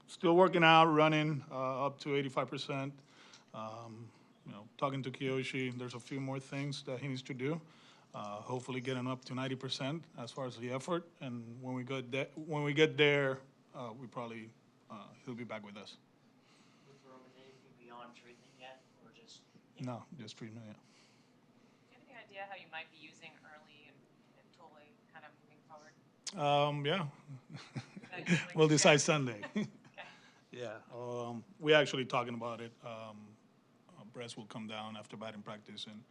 Still working out, running up to 85%. Talking to Kiyoshi, there's a few more things that he needs to do. Hopefully, getting up to 90% as far as the effort. And when we get there, we probably he'll be back with us. With Roman, anything beyond treatment yet, or just? No, just treatment. Yeah. Do you have any idea how you might be using early and totally kind of moving forward? Yeah. Like We'll decide share? Sunday. Okay. Yeah. We're actually talking about it. Bress will come down after batting practice and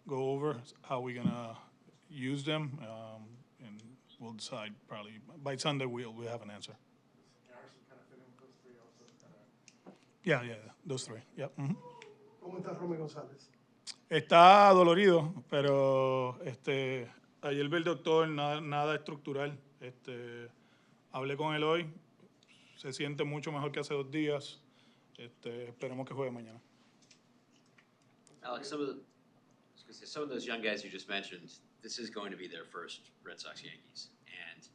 go over how we're gonna use them, and we'll decide probably by Sunday. We'll have an answer. Harrison kind of fit in with those three also. Yeah, those three. Yep. ¿Cómo está Romy González? Está dolorido, pero ayer vi el doctor, nada estructural. Hablé con él hoy, se siente mucho mejor que hace 2 días. Esperemos que juegue mañana. Alex, some of those young guys you just mentioned, this is going to be their first Red Sox Yankees. And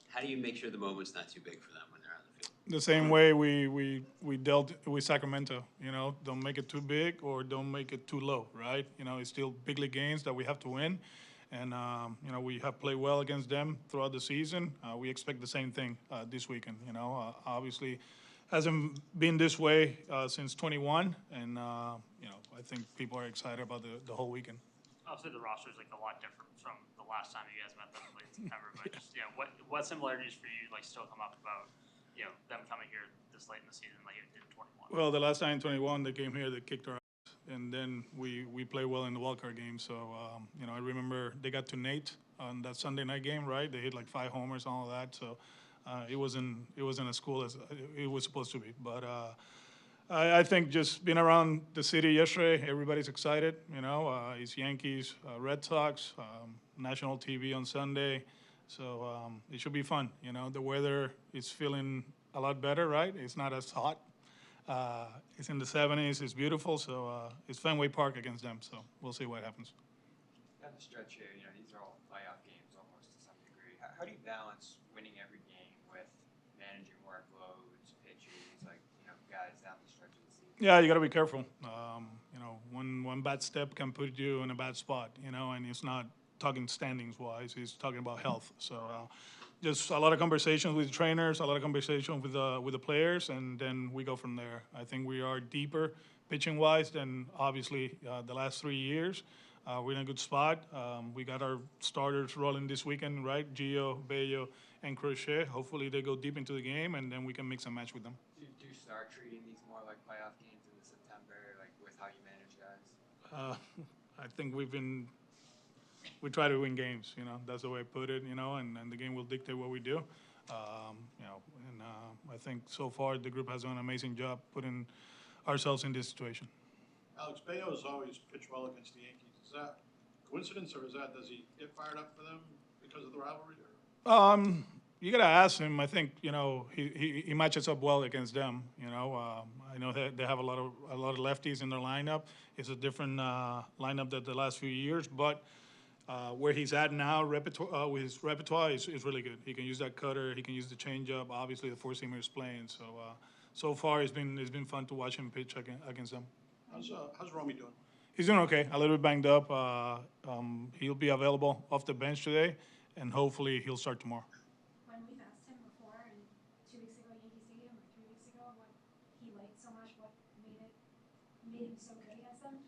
how do you make sure the moment's not too big for them when they're on the field? The same way we dealt with Sacramento, don't make it too big or don't make it too low, right? It's still big league games that we have to win. And, we have played well against them throughout the season. We expect the same thing this weekend, obviously hasn't been this way since 21. And, I think people are excited about the whole weekend. Obviously, the roster is like a lot different from the last time you guys met them in late September. But just what similarities for you still come up about them coming here this late in the season like it did in 21? Well, the last time in 21 they came here, they kicked our ass, and then we played well in the wildcard game. So I remember they got to Nate on that Sunday night game, right? They hit like 5 homers and all of that. So it wasn't as cool as it was supposed to be, but. I think just being around the city yesterday, everybody's excited. It's Yankees, Red Sox, national TV on Sunday, so it should be fun. The weather is feeling a lot better, right? It's not as hot. It's in the 70s. It's beautiful. So it's Fenway Park against them. So we'll see what happens. Down the stretch here, these are all playoff games almost to some degree. How do you balance winning every game with managing workloads, pitches, guys down the stretch of the season? Yeah, you got to be careful. One bad step can put you in a bad spot, and it's not talking standings-wise. It's talking about health. So just a lot of conversations with trainers, a lot of conversation with the players, and then we go from there. I think we are deeper pitching-wise than obviously the last 3 years. We're in a good spot. We got our starters rolling this weekend, right? Gio, Bello, and Crochet. Hopefully they go deep into the game, and then we can mix and match with them. Do you start treating these more like playoff games in September, with how you manage guys? I think we try to win games, that's the way I put it, and the game will dictate what we do. I think so far the group has done an amazing job putting ourselves in this situation. Alex, Bello has always pitched well against the Yankees. Is that coincidence, or does he get fired up for them because of the rivalry? You gotta ask him. I think he matches up well against them. I know they have a lot of lefties in their lineup. It's a different lineup than the last few years, but where he's at now, his repertoire is really good. He can use that cutter. He can use the changeup. Obviously, the four-seamer is playing. So far it's been fun to watch him pitch against them. How's Romy doing? He's doing okay. A little bit banged up. He'll be available off the bench today, and hopefully he'll start tomorrow. When we've asked him before, and 2 weeks ago, Yankee Stadium, or 3 weeks ago, what he liked so much, what made him so good against them,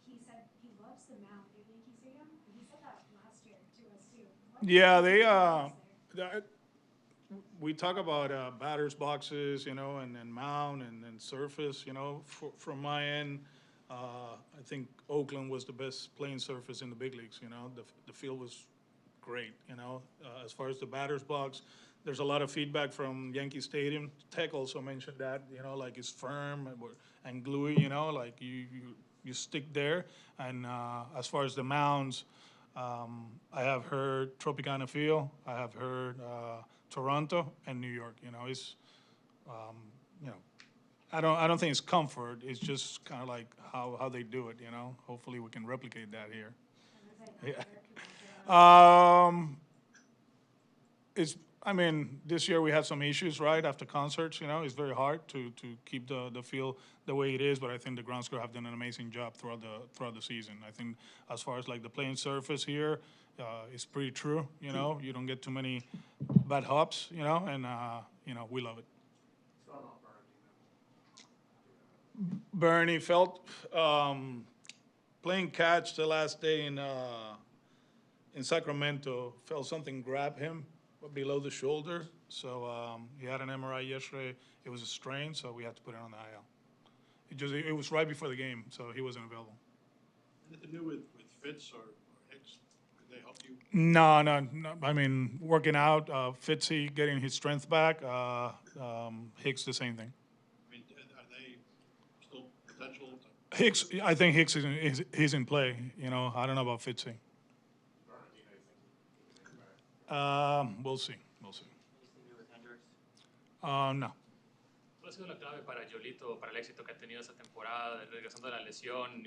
he said he loves the mound at Yankee Stadium. And he said that last year to us too. We talk about batters boxes, and mound and surface. From my end, I think Oakland was the best playing surface in the big leagues. The field was great. As far as the batters box, there's a lot of feedback from Yankee Stadium. Tech also mentioned that. It's firm and gluey. You stick there. And as far as the mounds, I have heard Tropicana Field. I have heard Toronto and New York. I don't think it's comfort. It's just kind of like how they do it. Hopefully we can replicate that here. Yeah. I mean, this year we had some issues, right, after concerts, you know, it's very hard to keep the field the way it is, but I think the grounds crew have done an amazing job throughout the season. I think as far as like the playing surface here, it's pretty true, you know, you don't get too many bad hops, you know, and, you know, we love it. Bernie felt, playing catch the last day in Sacramento, felt something grab him below the shoulder. So he had an MRI yesterday. It was a strain, so we had to put it on the IL. It was right before the game, so he wasn't available. Anything new with Fitz or Hicks? Did they help you? No. I mean, working out, Fitzy getting his strength back, Hicks the same thing. I mean, are they still potential to? Hicks, I think Hicks he's in play. You know, I don't know about Fitzy. We'll see. Anything new with Hendricks? No. ¿Cuál ha sido la clave para Yolito, para el éxito que ha tenido esta temporada, regresando de la lesión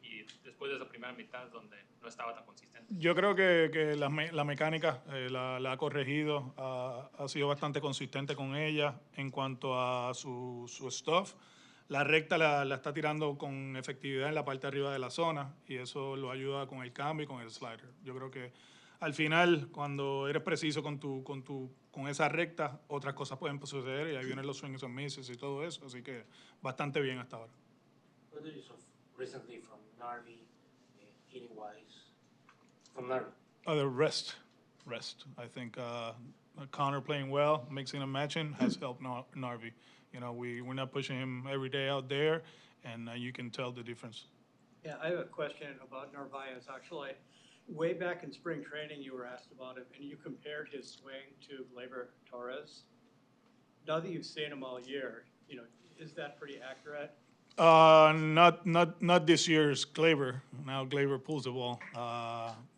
y después de esa primera mitad donde no estaba tan consistente? Yo creo que la mecánica la ha corregido, ha sido bastante consistente con ella en cuanto a su stuff. La recta la está tirando con efectividad en la parte de arriba de la zona y eso lo ayuda con el cambio y con el slider. Yo creo que al final, cuando eres preciso con esa recta, otras cosas pueden suceder y ahí vienen los swings and misses y todo eso. Así que bastante bien hasta ahora. What did you saw recently from Narvi, hitting wise? From Narvi. The rest. I think Connor playing well, mixing and matching has helped Narvi. You know, we're not pushing him every day out there, and you can tell the difference. Yeah, I have a question about Narvaez, actually. Way back in spring training, you were asked about him, and you compared his swing to Gleyber Torres. Now that you've seen him all year, you know, is that pretty accurate? Not this year's Gleyber. Now Gleyber pulls the ball.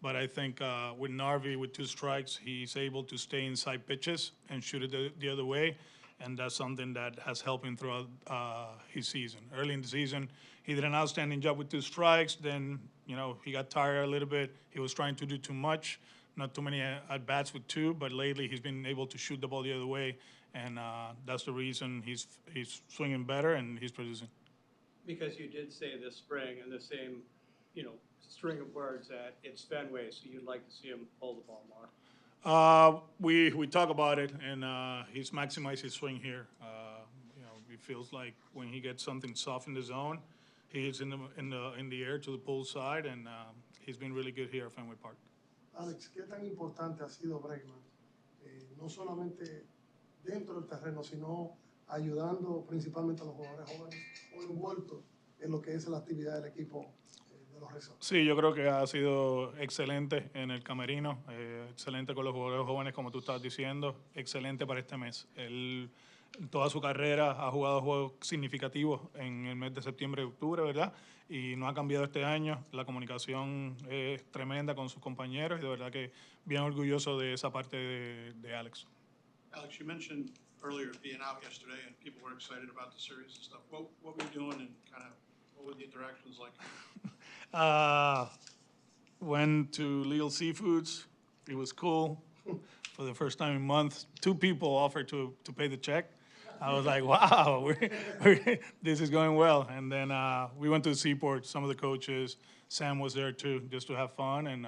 But I think with Narvi, with 2 strikes, he's able to stay inside pitches and shoot it the other way. And that's something that has helped him throughout his season. Early in the season, he did an outstanding job with 2 strikes. Then, you know, he got tired a little bit. He was trying to do too much, not too many at-bats with 2. But lately, he's been able to shoot the ball the other way. And that's the reason he's swinging better and he's producing. Because you did say this spring in the same, you know, string of words that it's Fenway, so you'd like to see him pull the ball more. We talk about it, and he's maximized his swing here. You know, it feels like when he gets something soft in the zone, he's in the air to the pull side, and he's been really good here at Fenway Park. Alex, ¿qué tan importante ha sido Bregman? No solamente dentro del terreno, sino ayudando principalmente a los jugadores jóvenes o envueltos en lo que es la actividad del equipo de los Red Sox. Sí, yo creo que ha sido excelente en el camerino, excelente con los jugadores jóvenes, como tú estabas diciendo, excelente para este mes. Él, en toda su carrera, ha jugado juegos significativos en el mes de septiembre y octubre, ¿verdad? Y no ha cambiado este año. La comunicación es tremenda con sus compañeros y de verdad que bien orgulloso de esa parte de Alex. Alex, you mentioned earlier being out yesterday and people were excited about the series and stuff. What were you doing and kind of what were the interactions like? Went to Legal Seafoods. It was cool. For the first time in months, 2 people offered to pay the check. I was like, wow, this is going well. And then we went to the Seaport. Some of the coaches, Sam was there too, just to have fun. And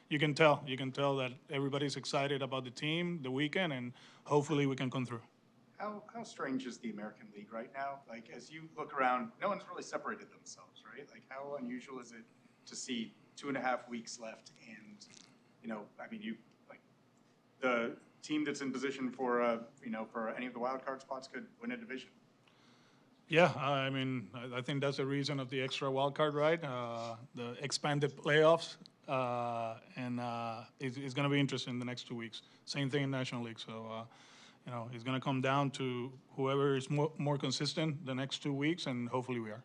you can tell that everybody's excited about the team, the weekend, and hopefully we can come through. How strange is the American League right now? Like, as you look around, no one's really separated themselves, right? Like, how unusual is it to see 2.5 weeks left and, you know, I mean, the team that's in position for, you know, for any of the wild card spots could win a division? Yeah, I mean, I think that's the reason of the extra wild card, right? The expanded playoffs, and it's going to be interesting in the next 2 weeks. Same thing in National League. So, you know, it's going to come down to whoever is more consistent the next 2 weeks, and hopefully we are.